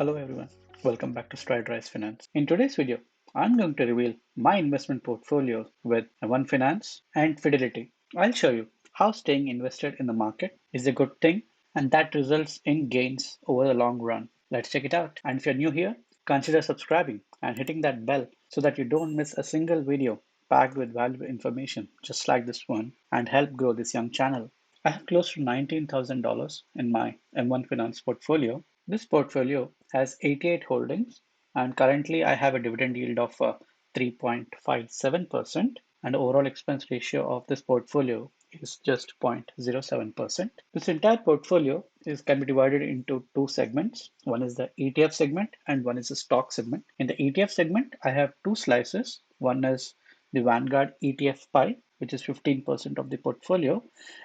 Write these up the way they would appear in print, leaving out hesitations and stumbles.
Hello everyone, welcome back to Rise Finance. In today's video, I'm going to reveal my investment portfolio with M1 Finance and Fidelity. I'll show you how staying invested in the market is a good thing and that results in gains over the long run. Let's check it out. And if you're new here, consider subscribing and hitting that bell so that you don't miss a single video packed with valuable information just like this one and help grow this young channel. I have close to $19,000 in my M1 Finance portfolio. This portfolio has 88 holdings, and currently I have a dividend yield of 3.57%, and the overall expense ratio of this portfolio is just 0.07%. This entire portfolio can be divided into two segments. One is the ETF segment and one is the stock segment. In the ETF segment, I have two slices. One is the Vanguard ETF pie, which is 15% of the portfolio,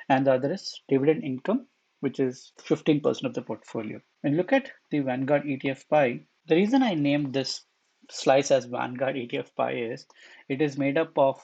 and the other is dividend income, which is 15% of the portfolio. When you look at the Vanguard ETF pie, the reason I named this slice as Vanguard ETF pie is it is made up of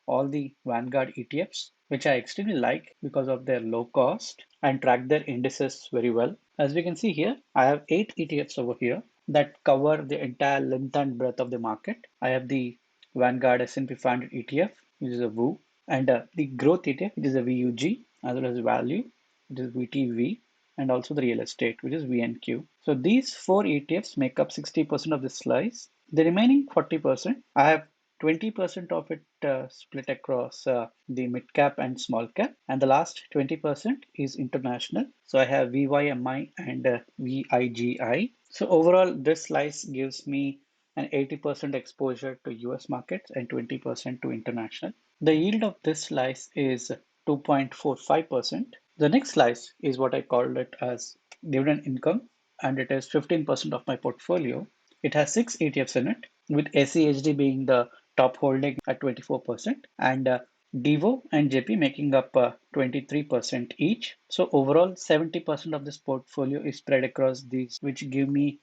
all the Vanguard ETFs, which I extremely like because of their low cost and track their indices very well. As we can see here, I have 8 ETFs over here that cover the entire length and breadth of the market. I have the Vanguard S&P 500 ETF, which is a VOO, and the growth ETF, which is a VUG, as well as value, which is VTV, and also the real estate, which is VNQ. So these four ETFs make up 60% of the slice. The remaining 40%, I have 20% of it split across the mid cap and small cap, and the last 20% is international. So I have VYMI and VIGI. So overall, this slice gives me an 80% exposure to US markets and 20% to international. The yield of this slice is 2.45%. The next slice is what I called it as dividend income, and it is 15% of my portfolio. It has 6 ETFs in it, with SEHD being the top holding at 24%, and Devo and JP making up 23% each. So overall, 70% of this portfolio is spread across these, which give me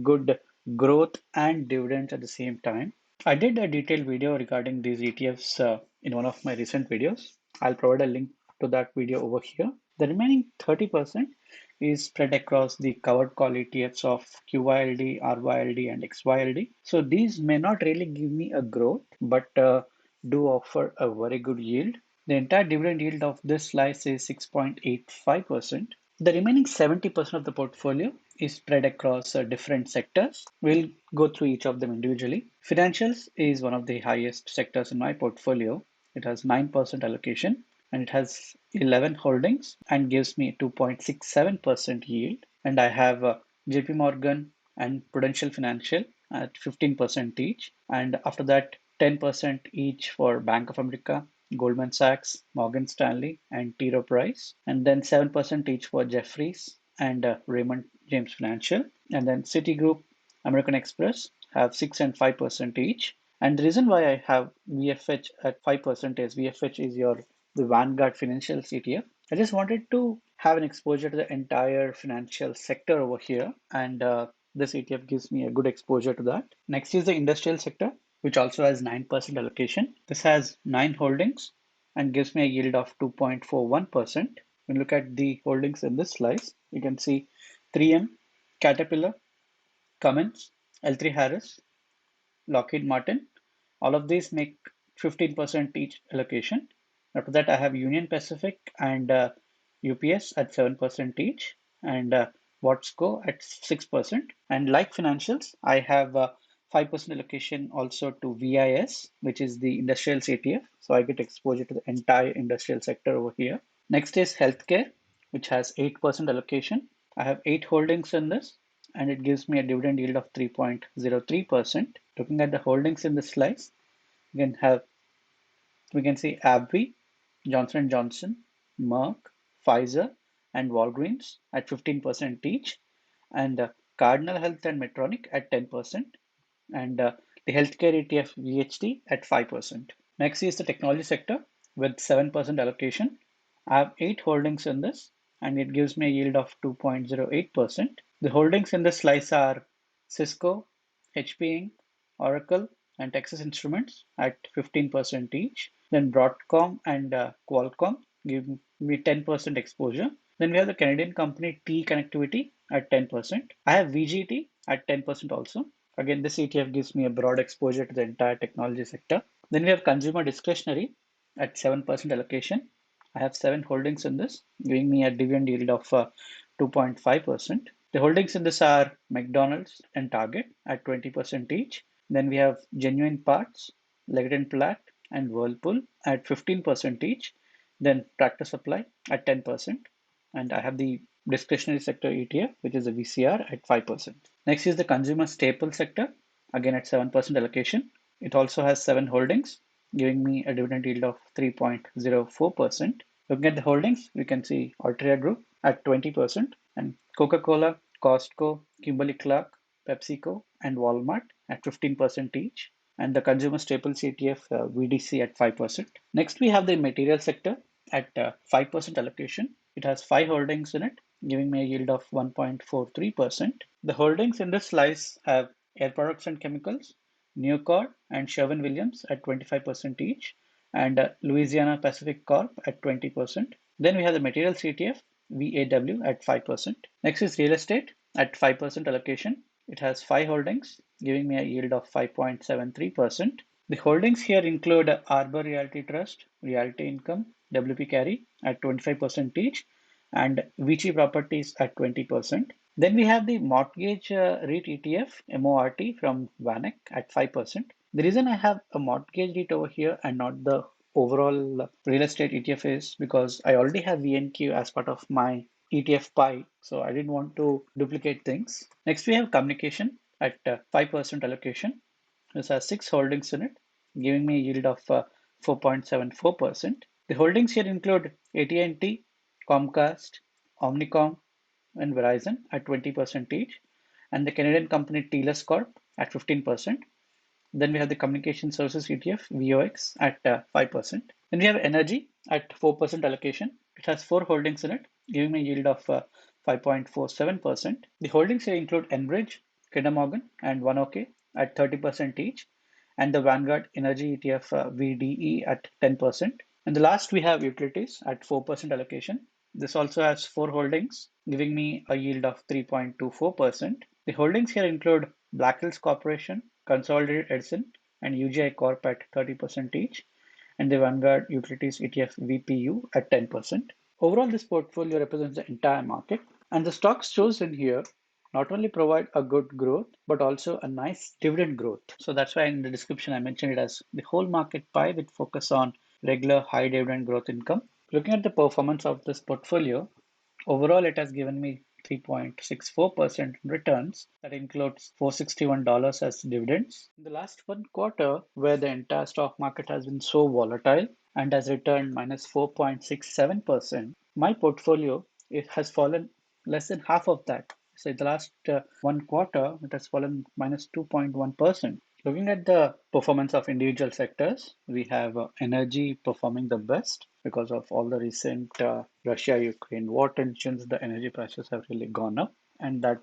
good growth and dividends at the same time. I did a detailed video regarding these ETFs in one of my recent videos. I'll provide a link to that video over here. The remaining 30% is spread across the covered call ETFs of QYLD, RYLD, and XYLD. So these may not really give me a growth, but do offer a very good yield. The entire dividend yield of this slice is 6.85%. The remaining 70% of the portfolio is spread across different sectors. We'll go through each of them individually. Financials is one of the highest sectors in my portfolio. It has 9% allocation and it has 11 holdings and gives me 2.67% yield. And I have JP Morgan and Prudential Financial at 15% each. And after that, 10% each for Bank of America, Goldman Sachs, Morgan Stanley, and T. Rowe Price, and then 7% each for Jefferies and Raymond James Financial, and then Citigroup, American Express have 6 and 5% each. And the reason why I have VFH at 5% is VFH is the Vanguard Financial ETF. I just wanted to have an exposure to the entire financial sector over here, and this ETF gives me a good exposure to that. Next is the industrial sector, which also has 9% allocation. This has 9 holdings and gives me a yield of 2.41%. When you look at the holdings in this slice, you can see 3M, Caterpillar, Cummins, L3 Harris, Lockheed Martin. All of these make 15% each allocation. After that, I have Union Pacific and UPS at 7% each, and Watsco at 6%. And like financials, I have 5% allocation also to VIS, which is the industrial ETF. So I get exposure to the entire industrial sector over here. Next is healthcare, which has 8% allocation. I have 8 holdings in this, and it gives me a dividend yield of 3.03%. Looking at the holdings in this slice, we can see AbbVie, Johnson & Johnson, Merck, Pfizer, and Walgreens at 15% each, and Cardinal Health and Medtronic at 10%, and the healthcare ETF VHT at 5%. Next is the technology sector with 7% allocation. I have 8 holdings in this, and it gives me a yield of 2.08%. The holdings in this slice are Cisco, HP Inc., Oracle, and Texas Instruments at 15% each. Then Broadcom and Qualcomm give me 10% exposure. Then we have the Canadian company T Connectivity at 10%. I have VGT at 10% also. Again, this ETF gives me a broad exposure to the entire technology sector. Then we have consumer discretionary at 7% allocation. I have 7 holdings in this, giving me a dividend yield of 2.5%. The holdings in this are McDonald's and Target at 20% each. Then we have Genuine Parts, Leggett& Platt, and Whirlpool at 15% each. Then Tractor Supply at 10%. And I have the discretionary sector ETF, which is a VCR at 5%. Next is the consumer staple sector, again at 7% allocation. It also has 7 holdings, giving me a dividend yield of 3.04%. Looking at the holdings, we can see Altria Group at 20% and Coca-Cola, Costco, Kimberly-Clark, PepsiCo, and Walmart at 15% each, and the consumer staples ETF VDC at 5%. Next, we have the material sector at 5% allocation. It has 5 holdings in it, giving me a yield of 1.43%. The holdings in this slice have Air Products and Chemicals, Nucor, and Sherwin-Williams at 25% each, and Louisiana Pacific Corp at 20%. Then we have the materials ETF, VAW at 5%. Next is real estate at 5% allocation. It has 5 holdings, giving me a yield of 5.73%. The holdings here include Arbor Realty Trust, Realty Income, WP Carry at 25% each, and Vici Properties at 20%. Then we have the mortgage REIT ETF, MORT from VANEC at 5%. The reason I have a mortgage REIT over here and not the overall real estate ETF is because I already have VNQ as part of my ETF pie, so I didn't want to duplicate things. Next, we have communication at 5% allocation. This has 6 holdings in it, giving me a yield of 4.74%. The holdings here include AT&T, Comcast, Omnicom, and Verizon at 20% each, and the Canadian company TELUS Corp at 15%. Then we have the communication services ETF, VOX, at 5%. Then we have energy at 4% allocation. It has 4 holdings in it, giving me a yield of 5.47%. The holdings here include Enbridge, Kinder Morgan, and OneOK at 30% each, and the Vanguard Energy ETF VDE at 10%. And the last we have utilities at 4% allocation. This also has 4 holdings, giving me a yield of 3.24%. The holdings here include Black Hills Corporation, Consolidated Edison, and UGI Corp at 30% each, and the Vanguard Utilities ETF VPU at 10%. Overall, this portfolio represents the entire market, and the stocks chosen here not only provide a good growth, but also a nice dividend growth. So that's why in the description I mentioned it as the whole market pie with focus on regular high dividend growth income. Looking at the performance of this portfolio, overall it has given me 3.64% returns. That includes $461 as dividends. In the last one quarter, where the entire stock market has been so volatile and has returned minus 4.67%, my portfolio it has fallen less than half of that. So in the last one quarter, it has fallen minus 2.1%. Looking at the performance of individual sectors, we have energy performing the best because of all the recent Russia-Ukraine war tensions. The energy prices have really gone up, and that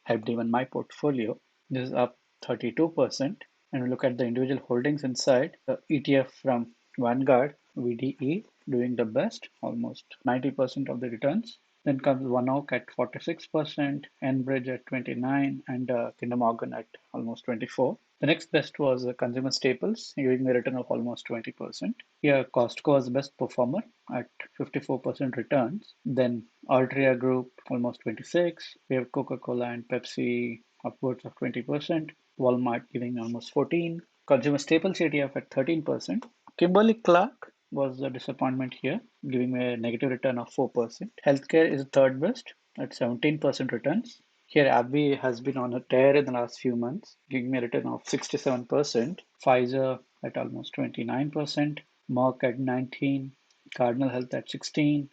helped even my portfolio. This is up 32%. And we look at the individual holdings inside, the ETF from Vanguard, VDE, doing the best, almost 90% of the returns. Then comes OneOak at 46%, Enbridge at 29%, and Kinder Morgan at almost 24%. The next best was consumer staples, giving me a return of almost 20%. Here, Costco was the best performer at 54% returns. Then Altria Group, almost 26%. We have Coca-Cola and Pepsi, upwards of 20%. Walmart giving almost 14%. Consumer staples ETF at 13%. Kimberly-Clark was a disappointment here, giving me a negative return of 4%. Healthcare is third best at 17% returns. Here, AbbVie has been on a tear in the last few months, giving me a return of 67%. Pfizer at almost 29%. Merck at 19%. Cardinal Health at 16%.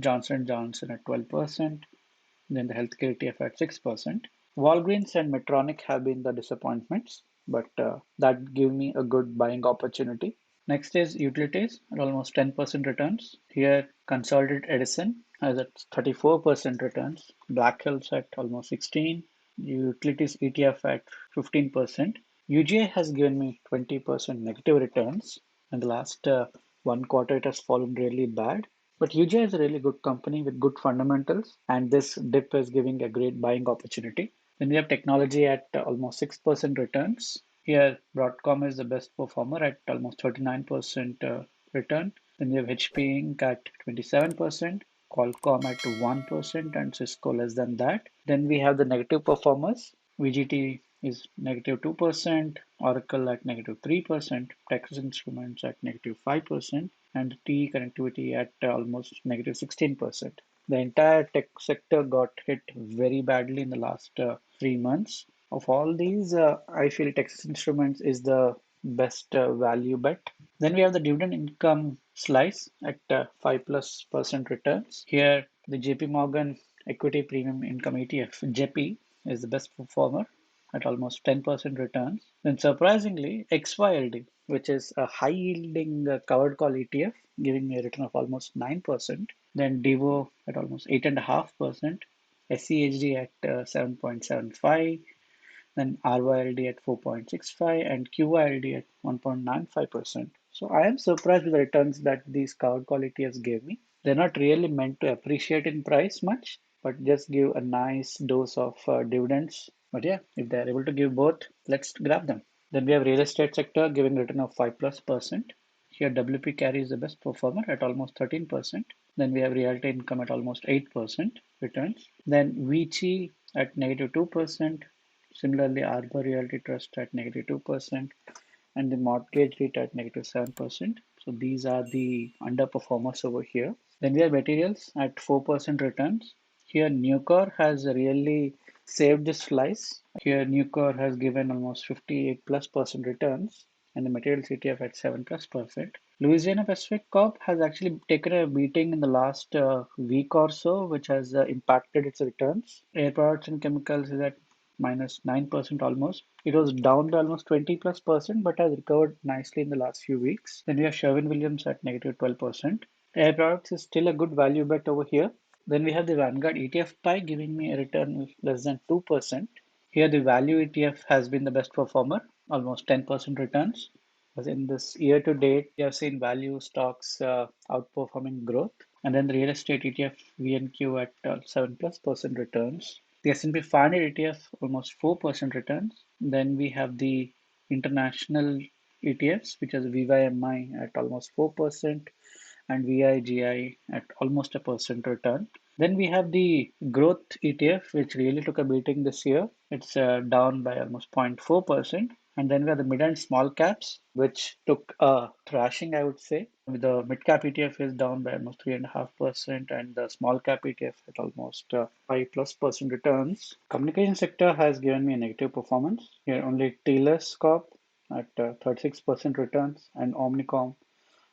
Johnson & Johnson at 12%. Then the healthcare ETF at 6%. Walgreens and Medtronic have been the disappointments, but that gave me a good buying opportunity. Next is utilities at almost 10% returns. Here, Consolidated Edison has at 34% returns. Black Hills at almost 16%. Utilities ETF at 15%. UGI has given me 20% negative returns. In the last one quarter, it has fallen really bad. But UGI is a really good company with good fundamentals, and this dip is giving a great buying opportunity. Then we have technology at almost 6% returns. Here, Broadcom is the best performer at almost 39% return. Then we have HP Inc. at 27%, Qualcomm at 1%, and Cisco less than that. Then we have the negative performers. VGT is negative 2%, Oracle at negative 3%, Texas Instruments at negative 5%, and TE Connectivity at almost negative 16%. The entire tech sector got hit very badly in the last 3 months. Of all these, I feel Texas Instruments is the best value bet. Then we have the dividend income slice at 5 plus percent returns. Here, the JP Morgan Equity Premium Income ETF, JEPI, is the best performer at almost 10% returns. Then surprisingly, XYLD, which is a high yielding covered call ETF, giving me a return of almost 9%. Then Devo at almost 8.5%, SCHD at 7.75, then RYLD at 4.65, and QYLD at 1.95%. So I am surprised with the returns that these covered call ETFs gave me. They're not really meant to appreciate in price much, but just give a nice dose of dividends. But yeah, if they're able to give both, let's grab them. Then we have real estate sector giving return of 5 plus percent. Here WP carry is the best performer at almost 13%. Then we have realty income at almost 8% returns. Then Vici at negative 2%. Similarly, Arbor Realty Trust at negative 2% and the mortgage rate at negative 7%. So these are the underperformers over here. Then we have materials at 4% returns. Here Nucor has really saved this slice. Here Nucor has given almost 58 plus percent returns and the materials ETF at 7 plus percent. Louisiana Pacific Corp has actually taken a beating in the last week or so, which has impacted its returns. Air products and chemicals is at minus 9% almost. It was down by almost 20 plus percent, but has recovered nicely in the last few weeks. Then we have Sherwin-Williams at negative 12%. Air products is still a good value bet over here. Then we have the Vanguard ETF pie giving me a return of less than 2%. Here the value ETF has been the best performer, almost 10% returns. As in this year to date, we have seen value stocks outperforming growth. And then the real estate ETF VNQ at 7 plus percent returns. The S&P 500 ETF almost 4% returns. Then we have the international ETFs, which is VYMI at almost 4% and VIGI at almost a percent return. Then we have the growth ETF, which really took a beating this year. It's down by almost 0.4%. And then we have the mid and small caps, which took a thrashing, I would say. The mid cap ETF is down by almost 3.5%, and the small cap ETF at almost 5 plus percent returns. Communication sector has given me a negative performance. Here only TELUS Corp at 36% returns and Omnicom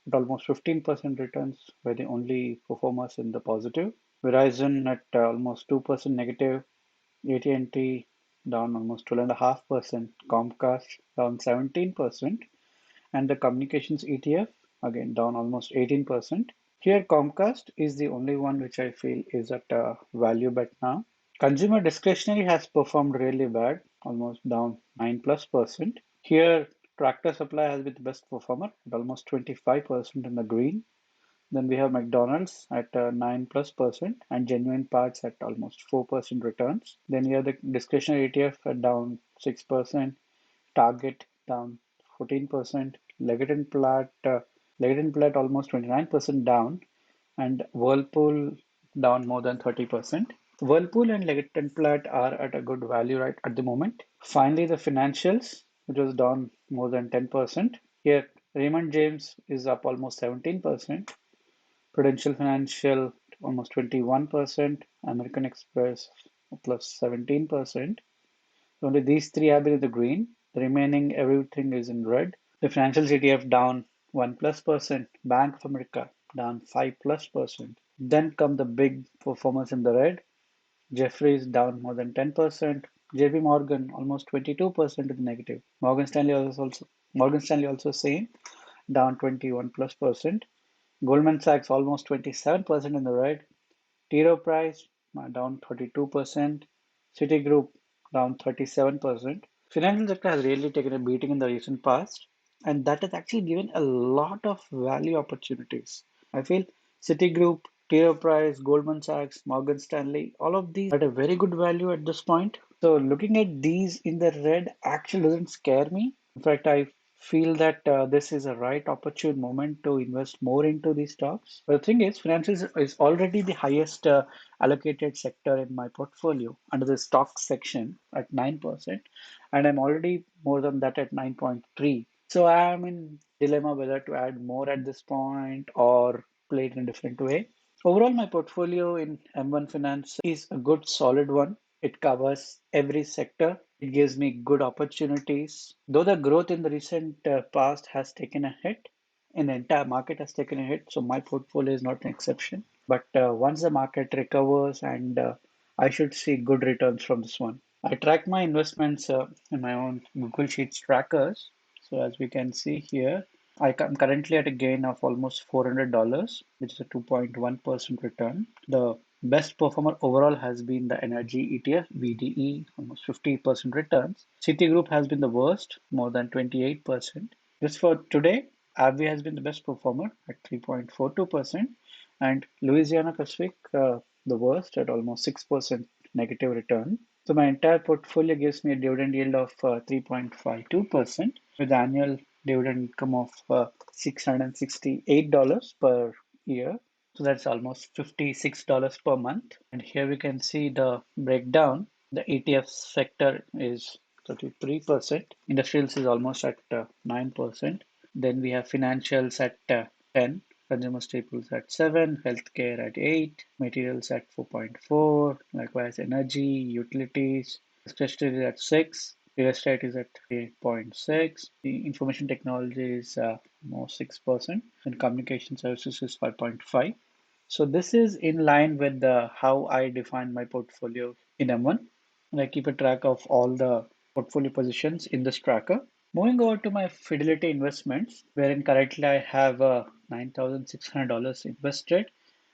at almost 15% returns were the only performers in the positive. Verizon at almost 2% negative, AT&T down almost 12.5%, Comcast down 17%, and the communications ETF again down almost 18%. Here Comcast is the only one which I feel is at a value bet now. Consumer discretionary has performed really bad, almost down 9 plus percent. Here Tractor Supply has been the best performer at almost 25% in the green. Then we have McDonald's at 9 plus percent and Genuine Parts at almost 4% returns. Then we have the discretionary ETF at down 6%, Target down 14%, Leggett and Platt almost 29% down, and Whirlpool down more than 30%. Whirlpool and Leggett and Platt are at a good value right at the moment. Finally, the financials, which was down more than 10%. Here, Raymond James is up almost 17%. Prudential Financial almost 21%, American Express plus 17%. Only these three have been in the green. The remaining everything is in red. The financial ETF down 1 plus percent. Bank of America down 5 plus percent. Then come the big performers in the red. Jefferies down more than 10%. JP Morgan almost 22% in the negative. Morgan Stanley also same, down 21 plus percent. Goldman Sachs almost 27% in the red. T. Rowe Price down 32%. Citigroup down 37%. Financial sector has really taken a beating in the recent past, and that has actually given a lot of value opportunities. I feel Citigroup, T. Rowe Price, Goldman Sachs, Morgan Stanley, all of these are at a very good value at this point. So looking at these in the red actually doesn't scare me. In fact, I feel that this is a right opportune moment to invest more into these stocks. But the thing is, financials is already the highest allocated sector in my portfolio under the stocks section at 9%, and I'm already more than that at 9.3. So I'm in dilemma whether to add more at this point or play it in a different way. Overall, my portfolio in M1 Finance is a good solid one. It covers every sector. It gives me good opportunities. Though the growth in the recent past has taken a hit, and the entire market has taken a hit, so my portfolio is not an exception. But once the market recovers, and I should see good returns from this one. I track my investments in my own Google Sheets trackers. So as we can see here, I'm currently at a gain of almost $400, which is a 2.1% return. The best performer overall has been the energy ETF, VDE, almost 50% returns. Citigroup has been the worst, more than 28%. Just for today, AbbVie has been the best performer at 3.42%, and Louisiana Pacific, the worst at almost 6% negative return. So my entire portfolio gives me a dividend yield of 3.52% with annual dividend income of $668 per year. So that's almost $56 per month. And here we can see the breakdown. The ETF sector is 33%. Industrials is almost at 9%. Then we have financials at 10, consumer staples at 7, healthcare at 8, materials at 4.4, likewise energy, utilities, discretionary at 6, real estate is at 3.6, the information technology is more 6%, and communication services is 5.5. So this is in line with how I define my portfolio in M1, and I keep a track of all the portfolio positions in this tracker. Moving over to my Fidelity investments, wherein currently I have $9,600 invested,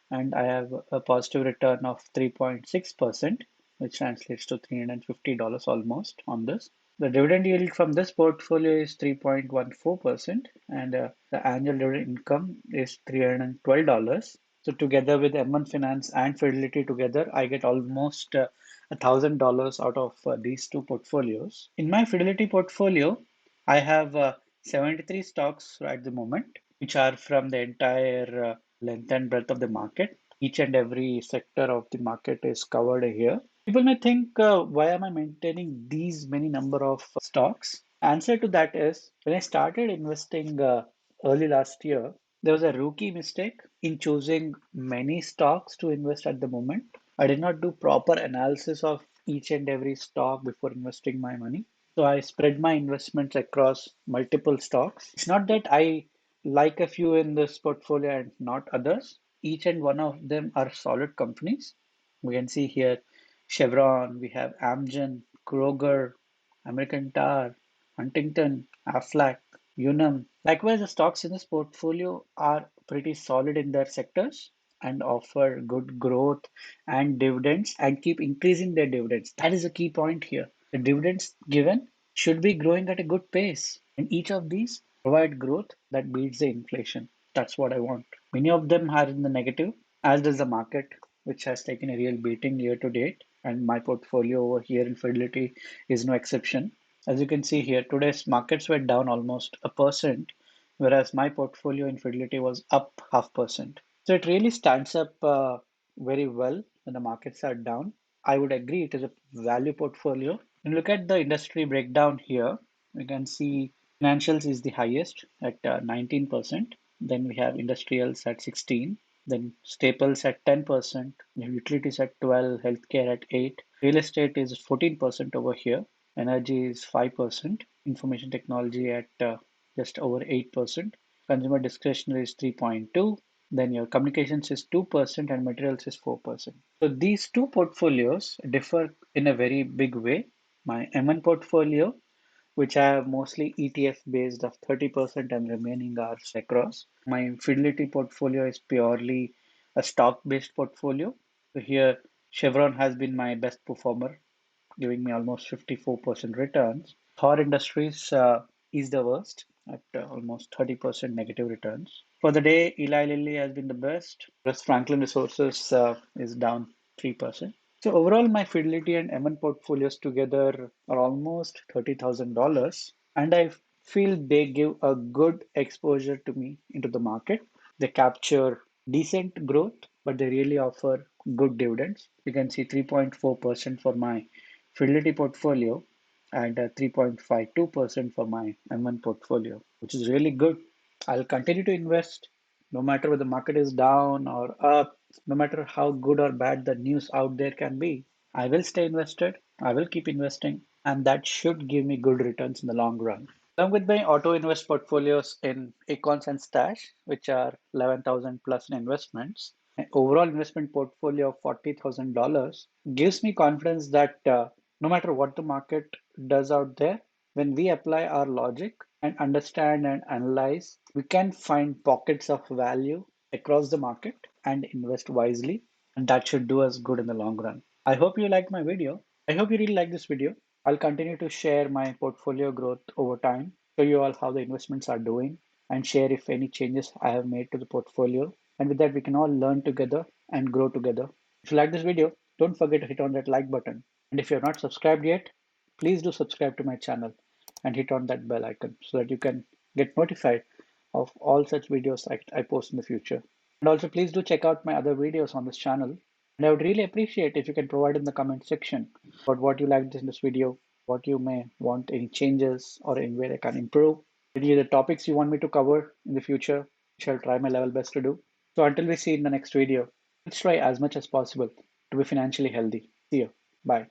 and I have a positive return of 3.6%, which translates to $350 almost on this. The dividend yield from this portfolio is 3.14%, and the annual dividend income is $312. So together with M1 Finance and Fidelity together, I get almost $1,000 out of these two portfolios. In my Fidelity portfolio, I have 73 stocks at the moment, which are from the entire length and breadth of the market. Each and every sector of the market is covered here. People may think, why am I maintaining these many number of stocks? Answer to that is, when I started investing early last year, there was a rookie mistake in choosing many stocks to invest at the moment. I did not do proper analysis of each and every stock before investing my money. So I spread my investments across multiple stocks. It's not that I like a few in this portfolio and not others. Each and one of them are solid companies. We can see here Chevron, we have Amgen, Kroger, American Tar, Huntington, Aflac, Unum. Likewise, the stocks in this portfolio are pretty solid in their sectors and offer good growth and dividends and keep increasing their dividends. That is a key point here. The dividends given should be growing at a good pace, and each of these provide growth that beats the inflation. That's what I want. Many of them are in the negative, as does the market, which has taken a real beating year to date. And my portfolio over here in Fidelity is no exception. As you can see here, today's markets were down almost 1%, whereas my portfolio in Fidelity was up 0.5%. So it really stands up very well when the markets are down. I would agree it is a value portfolio. When you look at the industry breakdown here, we can see financials is the highest at 19%. Then we have industrials at 16. Then staples at 10%. Utilities at 12. Healthcare at 8. Real estate is 14% over here. Energy is 5%. Information technology at just over 8%. Consumer discretionary is 3.2. Then your communications is 2% and materials is 4%. So these two portfolios differ in a very big way. My M1 portfolio, which I have mostly ETF based of 30% and remaining are across. My Fidelity portfolio is purely a stock based portfolio. So here Chevron has been my best performer, giving me almost 54% returns. Thor Industries is the worst at almost 30% negative returns. For the day, Eli Lilly has been the best, whereas Franklin Resources is down 3%. So overall, my Fidelity and M1 portfolios together are almost $30,000, and I feel they give a good exposure to me into the market. They capture decent growth, but they really offer good dividends. You can see 3.4% for my Fidelity portfolio and 3.52% for my M1 portfolio, which is really good. I'll continue to invest no matter whether the market is down or up, no matter how good or bad the news out there can be. I will stay invested, I will keep investing, and that should give me good returns in the long run. Along with my auto invest portfolios in Acorns and Stash, which are 11,000 plus in investments, an overall investment portfolio of $40,000 gives me confidence that no matter what the market does out there, when we apply our logic and understand and analyze, we can find pockets of value across the market and invest wisely. And that should do us good in the long run. I hope you liked my video. I hope you really like this video. I'll continue to share my portfolio growth over time, show you all how the investments are doing, and share if any changes I have made to the portfolio. And with that, we can all learn together and grow together. If you like this video, don't forget to hit on that like button. And if you're not subscribed yet, please do subscribe to my channel and hit on that bell icon so that you can get notified of all such videos I post in the future. And also, please do check out my other videos on this channel. And I would really appreciate if you can provide in the comment section about what you liked in this video, what you may want any changes or anywhere I can improve, any other topics you want me to cover in the future, which I'll try my level best to do. So until we see in the next video, let's try as much as possible to be financially healthy. See you. Bye.